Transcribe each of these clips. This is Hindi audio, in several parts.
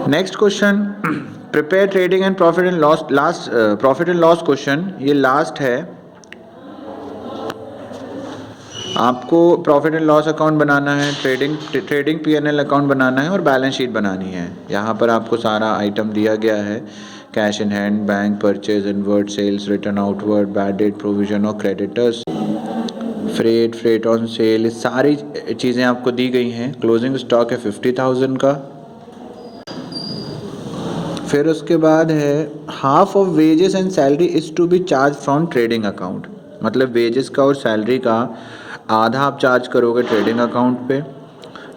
Next question, prepare trading and profit and loss, last profit and loss question, ये लास्ट है। आपको प्रॉफिट एंड लॉस अकाउंट बनाना है, ट्रेडिंग P&L अकाउंट बनाना है और बैलेंस शीट बनानी है। यहाँ पर आपको सारा आइटम दिया गया है, cash in hand, bank, purchase, inward, sales, return outward, bad debt, provision और क्रेडिटर्स, फ्रेट ऑन सेल, सारी चीज़ें आपको दी गई हैं। क्लोजिंग स्टॉक है 50,000 का। फिर उसके बाद है half of wages and salary is to be charge from trading account, मतलब वेजेस का और सैलरी का आधा आप चार्ज करोगे ट्रेडिंग अकाउंट पे।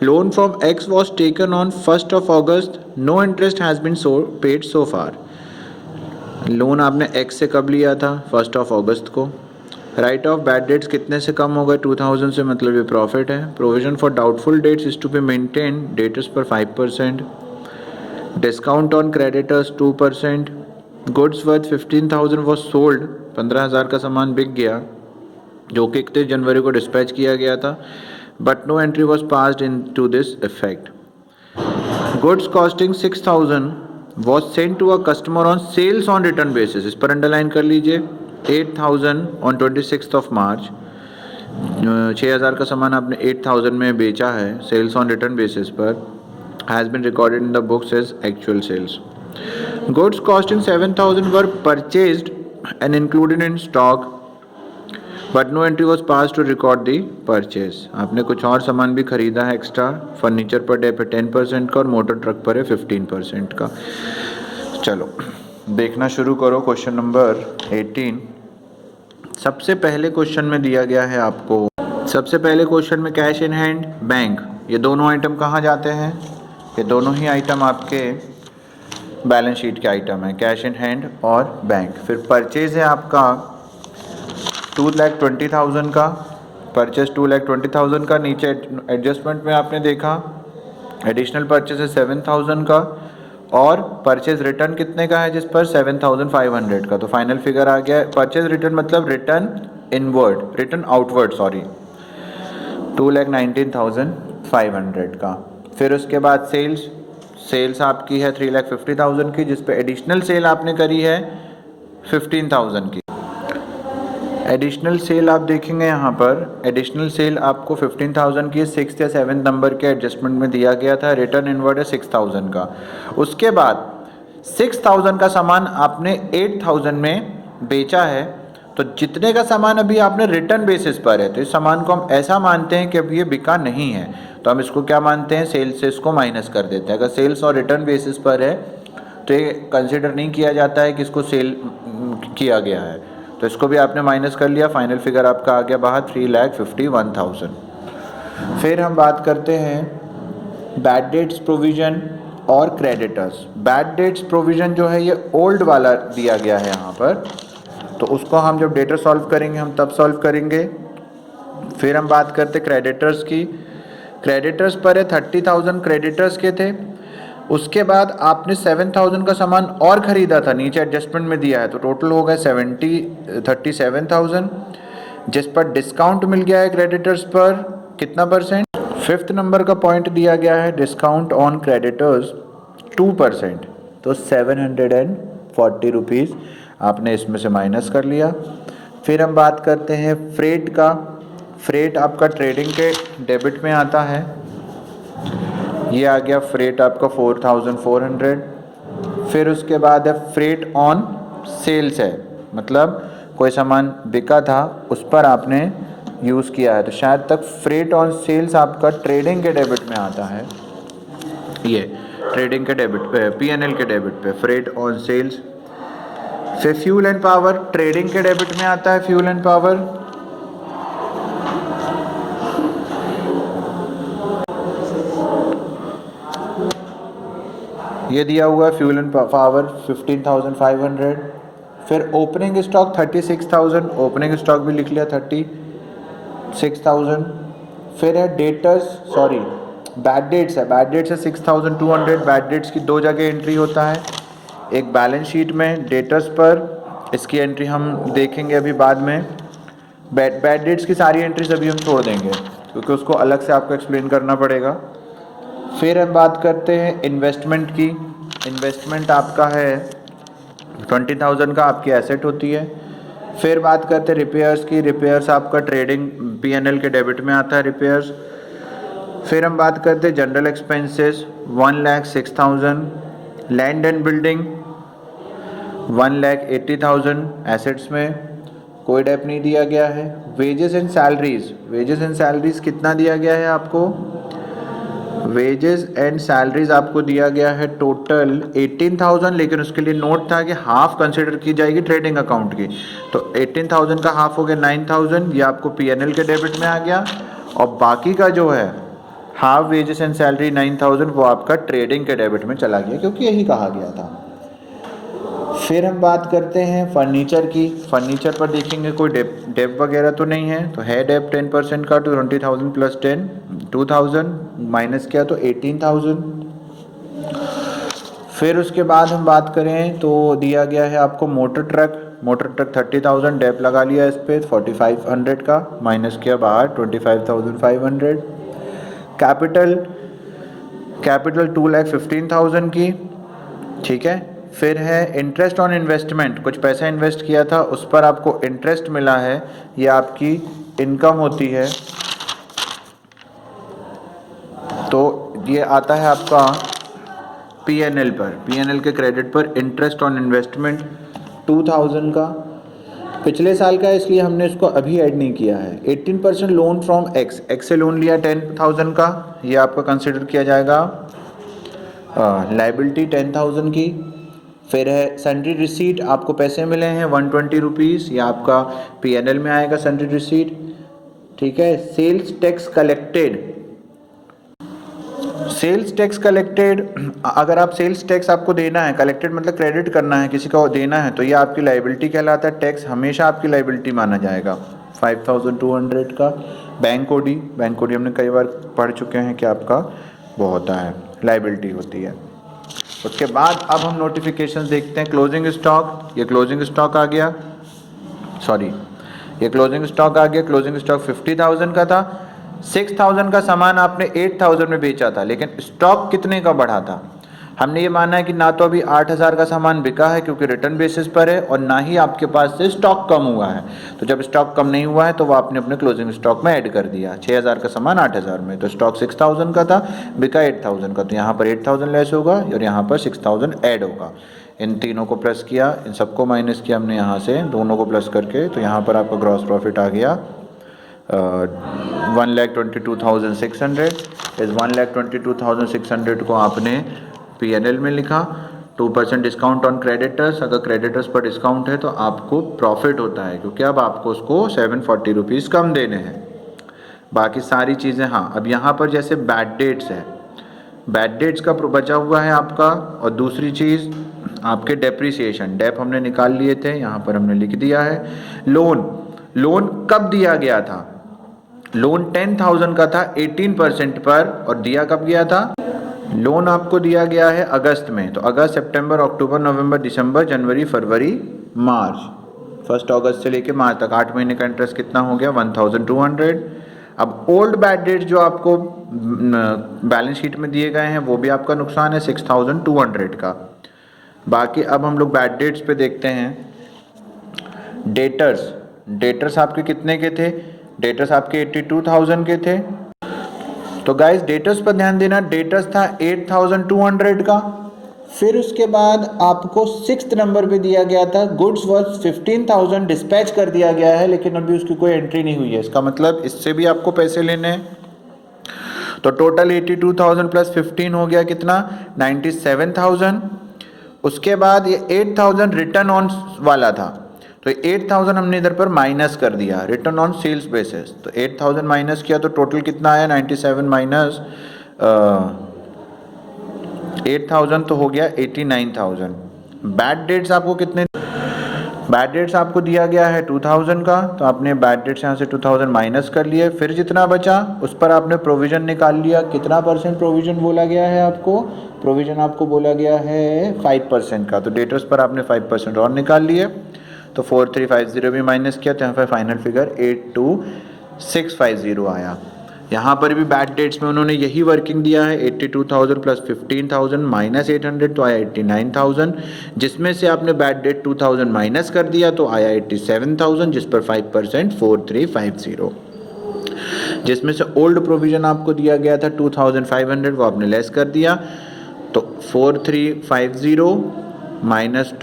Loan from X was taken on 1st of August, no interest has been paid so far. Loan आपने एक्स से कब लिया था? 1st of August को। राइट ऑफ बैड डेट्स कितने से कम होगा? 2000 से, मतलब ये प्रॉफिट है। Provision for doubtful debts is to be maintain, debtors पर 5%, discount on creditors 2%, goods worth 15,000 was sold, 15,000 का सामान बिक गया जो कि 31 जनवरी को डिस्पैच किया गया था, but no entry was passed into this effect. Goods costing 6,000 was sent to a customer on sales on return basis, इस पर अंडरलाइन कर लीजिए। 8,000 ऑन 26th of March, 6,000 का सामान आपने 8,000 में बेचा है सेल्स ऑन रिटर्न बेसिस पर, has been recorded in the books as actual sales. Goods costing 7,000 were purchased and included in stock, but no entry was pass to record the purchase. आपने कुछ और सामान भी खरीदा है एक्स्ट्रा, फर्नीचर पर डे पे 10% का और मोटर ट्रक पर है 15% का। चलो देखना शुरू करो। Question number 18। सबसे पहले क्वेश्चन में दिया गया है आपको, सबसे पहले क्वेश्चन में कैश इन हैंड, बैंक, ये दोनों आइटम कहाँ जाते हैं? ये दोनों ही आइटम आपके बैलेंस शीट के आइटम है, कैश इन हैंड और बैंक। फिर परचेज है आपका 2,20,000 का, परचेज 2,20,000 का। नीचे एडजस्टमेंट में आपने देखा एडिशनल परचेज है 7,000 का, और परचेज रिटर्न कितने का है जिस पर? 7,500 का। तो फाइनल फिगर आ गया। परचेज रिटर्न मतलब return inward, return outward sorry, 2,19,500 का। फिर उसके बाद सेल्स आपकी है 3,50,000 की, जिस पे एडिशनल सेल आपने करी है 15,000 की। एडिशनल सेल आप देखेंगे यहाँ पर, एडिशनल सेल आपको 15,000 की 6th या 7th नंबर के एडजस्टमेंट में दिया गया था। रिटर्न इनवर्ड है 6,000 का। उसके बाद 6,000 का सामान आपने 8,000 में बेचा है, तो जितने का सामान अभी आपने रिटर्न बेसिस पर है, तो इस सामान को हम ऐसा मानते हैं कि अभी ये बिका नहीं है, तो हम इसको क्या मानते हैं? सेल्स से इसको माइनस कर देते हैं। अगर सेल्स और रिटर्न बेसिस पर है तो ये कंसिडर नहीं किया जाता है कि इसको सेल किया गया है, तो इसको भी आपने माइनस कर लिया। फाइनल फिगर आपका आ गया बाहर 3,51,000। फिर हम बात करते हैं बैड डेट्स प्रोविजन और क्रेडिटर्स। बैड डेट्स प्रोविजन जो है ये ओल्ड वाला दिया गया है यहाँ पर, तो उसको हम जब डेटा सॉल्व करेंगे हम तब सॉल्व करेंगे। फिर हम बात करते क्रेडिटर्स की। क्रेडिटर्स पर है 30,000 क्रेडिटर्स के थे। उसके बाद आपने 7,000 का सामान और ख़रीदा था, नीचे एडजस्टमेंट में दिया है, तो टोटल हो गया 37,000, जिस पर डिस्काउंट मिल गया है क्रेडिटर्स पर कितना %? 5th नंबर का पॉइंट दिया गया है डिस्काउंट ऑन क्रेडिटर्स 2%, तो 740 रुपीज़ आपने इसमें से माइनस कर लिया। फिर हम बात करते हैं फ्रेट का। फ्रेट आपका ट्रेडिंग के डेबिट में आता है, ये आ गया फ्रेट आपका 4,400। फिर उसके बाद है फ्रेट ऑन सेल्स है, मतलब कोई सामान बिका था उस पर आपने यूज़ किया है, तो शायद तक फ्रेट ऑन सेल्स आपका ट्रेडिंग के डेबिट में आता है। ये ट्रेडिंग के डेबिट पे, P&L के डेबिट पे फ्रेट ऑन सेल्स। फिर फ्यूल एंड पावर ट्रेडिंग के डेबिट में आता है, फ्यूल एंड पावर। ये दिया हुआ है फ्यूल एंड पावर 15,500। फिर ओपनिंग स्टॉक 36,000, ओपनिंग स्टॉक भी लिख लिया 36,000। फिर है डेटर्स सॉरी बैड डेट्स है, बैड डेट्स है 6,200। बैड डेट्स की दो जगह एंट्री होता है, एक बैलेंस शीट में डेटर्स पर, इसकी एंट्री हम देखेंगे अभी बाद में। बैड डेट्स की सारी एंट्रीज अभी हम छोड़ देंगे क्योंकि उसको अलग से आपको एक्सप्लेन करना पड़ेगा। फिर हम बात करते हैं इन्वेस्टमेंट की। इन्वेस्टमेंट आपका है 20,000 का, आपकी एसेट होती है। फिर बात करते हैं रिपेयर्स की। रिपेयर्स आपका ट्रेडिंग P&L के डेबिट में आता है रिपेयर्स। फिर हम बात करते हैं general expenses 1,06,000, land and building 1,80,000, assets में कोई डेप नहीं दिया गया है। Wages and salaries, wages and salaries कितना दिया गया है आपको? वेजेस एंड सैलरीज आपको दिया गया है टोटल 18,000, लेकिन उसके लिए नोट था कि हाफ कंसिडर की जाएगी ट्रेडिंग अकाउंट की। तो 18,000 का हाफ हो गया 9,000, ये आपको P&L के डेबिट में आ गया। और बाकी का जो है हाफ वेजेस एंड सैलरी 9,000 वो आपका ट्रेडिंग के डेबिट में चला गया, क्योंकि यही कहा गया था। फिर हम बात करते हैं फर्नीचर की। फर्नीचर पर देखेंगे कोई डेप वगैरह तो नहीं है, तो है डेप 10% का, तो 20,000 प्लस 10 2,000 माइनस किया तो 18,000। फिर उसके बाद हम बात करें तो दिया गया है आपको motor truck. Motor truck 30,000 dep लगा लिया इस पर 4,500 का, माइनस किया बाहर 25,500। कैपिटल 2,15,000 की, ठीक है। फिर है इंटरेस्ट ऑन इन्वेस्टमेंट, कुछ पैसा इन्वेस्ट किया था उस पर आपको इंटरेस्ट मिला है, ये आपकी इनकम होती है। तो ये आता है आपका P&L पर, P&L के क्रेडिट पर इंटरेस्ट ऑन इन्वेस्टमेंट 2,000 का। पिछले साल का है इसलिए हमने इसको अभी ऐड नहीं किया है। 18% लोन फ्रॉम एक्स से लोन लिया 10,000 का, ये आपका कंसिडर किया जाएगा लाइबिलिटी 10,000 की। फिर है सन्ड्री रिसीट, आपको पैसे मिले हैं 120 रुपीज़, ये आपका P&L में आएगा सन्ड्री रिसीट, ठीक है। Sales tax collected, sales tax collected, अगर आप सेल्स टैक्स आपको देना है, कलेक्टेड मतलब क्रेडिट करना है, किसी को देना है, तो ये आपकी लाइबिलिटी कहलाता है। टैक्स हमेशा आपकी लाइबिलिटी माना जाएगा 5,200 का। बैंक ओडी, बैंक ओडी हमने कई बार पढ़ चुके हैं कि आपका वो होता है, लाइबिलिटी होती है। उसके बाद अब हम नोटिफिकेशन देखते हैं। क्लोजिंग स्टॉक, ये क्लोजिंग स्टॉक आ गया, सॉरी ये क्लोजिंग स्टॉक आ गया। क्लोजिंग स्टॉक 50,000 का था। 6,000 का सामान आपने 8,000 में बेचा था, लेकिन स्टॉक कितने का बढ़ा था? हमने ये माना है कि ना तो अभी 8,000 का सामान बिका है क्योंकि रिटर्न बेसिस पर है, और ना ही आपके पास से स्टॉक कम हुआ है। तो जब स्टॉक कम नहीं हुआ है तो वो आपने अपने क्लोजिंग स्टॉक में ऐड कर दिया। 6,000 का सामान 8,000 में, तो स्टॉक 6,000 का था, बिका 8,000 का, तो यहाँ पर 8,000 लेस होगा और यहाँ पर 6,000 ऐड होगा। इन तीनों को प्लस किया, इन सबको माइनस किया हमने यहाँ से, दोनों को प्लस करके, तो यहाँ पर आपका ग्रॉस प्रॉफिट आ गया 1,22,600। इस 1,22,600 को आपने P&L में लिखा। 2% डिस्काउंट ऑन क्रेडिटर्स, अगर क्रेडिटर्स पर डिस्काउंट है तो आपको प्रॉफिट होता है, क्योंकि अब आपको उसको 740 रुपीज़ कम देने हैं। बाकी सारी चीज़ें, हाँ अब यहाँ पर जैसे बैड डेट्स है, बैड डेट्स का बचा हुआ है आपका, और दूसरी चीज़ आपके डेप्रिसिएशन, डेप हमने निकाल लिए थे, यहाँ पर हमने लिख दिया है। लोन कब दिया गया था? लोन 10,000 का था 18% पर, और दिया कब गया था? लोन आपको दिया गया है अगस्त में, तो अगस्त, सितंबर, अक्टूबर, नवंबर, दिसंबर, जनवरी, फरवरी, मार्च, 1 अगस्त से लेके मार्च तक 8 महीने का इंटरेस्ट कितना हो गया? 1,200। अब ओल्ड बैड डेट जो आपको बैलेंस शीट में दिए गए हैं वो भी आपका नुकसान है 6,200 का। बाकी अब हम लोग बैड डेट्स पे देखते हैं। डेटर्स आपके कितने के थे? डेटर्स आपके 82,000 के थे। तो गाइस डेटर्स पर ध्यान देना, डेटर्स था 8,200 का। फिर उसके बाद आपको 6th नंबर पे दिया गया था गुड्स वर्थ 15,000, डिस्पैच कर दिया गया है, लेकिन अभी उसकी कोई एंट्री नहीं हुई है। इसका मतलब इससे भी आपको पैसे लेने हैं। तो टोटल 82,000 प्लस 15 हो गया कितना? 97,000। उसके बाद ये 8,000 रिटर्न ऑन वाला था, तो 8,000 हमने इधर पर माइनस कर दिया, रिटर्न ऑन सेल्स बेसिस। तो 8,000 माइनस किया तो टोटल कितना आया? 97 माइनस 8,000 तो हो गया 89,000। बैड डेट्स आपको कितने? बैड डेट्स आपको दिया गया है 2,000 का, तो आपने बैड डेट्स यहाँ से 2,000 माइनस कर लिए। फिर जितना बचा उस पर आपने प्रोविज़न निकाल लिया। कितना % प्रोविज़न बोला गया है आपको? प्रोविज़न आपको बोला गया है 5% का, तो डेटर्स पर आपने 5% और निकाल लिए। तो 4,350 भी माइनस किया, तो यहाँ पर फाइनल फिगर 8,2,650 आया। यहाँ पर भी बैड डेट्स में उन्होंने यही वर्किंग दिया है, 82,000 प्लस 15,000 माइनस 800 तो आया 89,000, जिसमें से आपने बैड डेट 2,000 माइनस कर दिया तो आया 87,000, जिस पर 5% 4350। जिसमें से ओल्ड प्रोविज़न आपको दिया गया था 2,500, वो आपने लेस कर दिया, तो 4350 माइनस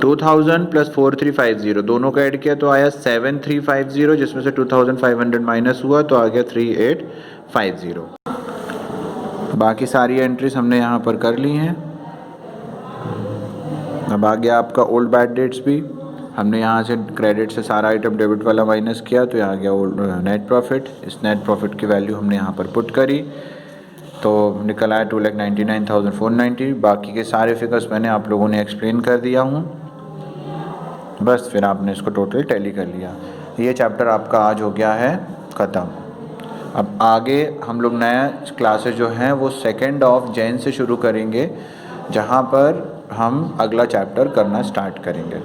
2,000 प्लस 4350 दोनों का ऐड किया तो आया 7350, जिसमें से 2,500 माइनस हुआ तो आ गया 3850। बाकी सारी एंट्रीज हमने यहाँ पर कर ली हैं। अब आ गया आपका ओल्ड बैड डेट्स भी, हमने यहाँ से क्रेडिट से सारा आइटम डेबिट वाला माइनस किया तो यहाँ आ गया ओल्ड नेट प्रॉफिट। इस नेट प्रॉफिट की वैल्यू हमने यहाँ पर पुट करी तो निकल आया 2,99,490। बाकी के सारे फिगर्स मैंने आप लोगों ने एक्सप्लेन कर दिया हूँ, बस फिर आपने इसको टोटल टैली कर लिया। ये चैप्टर आपका आज हो गया है ख़त्म। अब आगे हम लोग नया क्लासेस जो हैं वो 2 जैन से शुरू करेंगे, जहाँ पर हम अगला चैप्टर करना स्टार्ट करेंगे।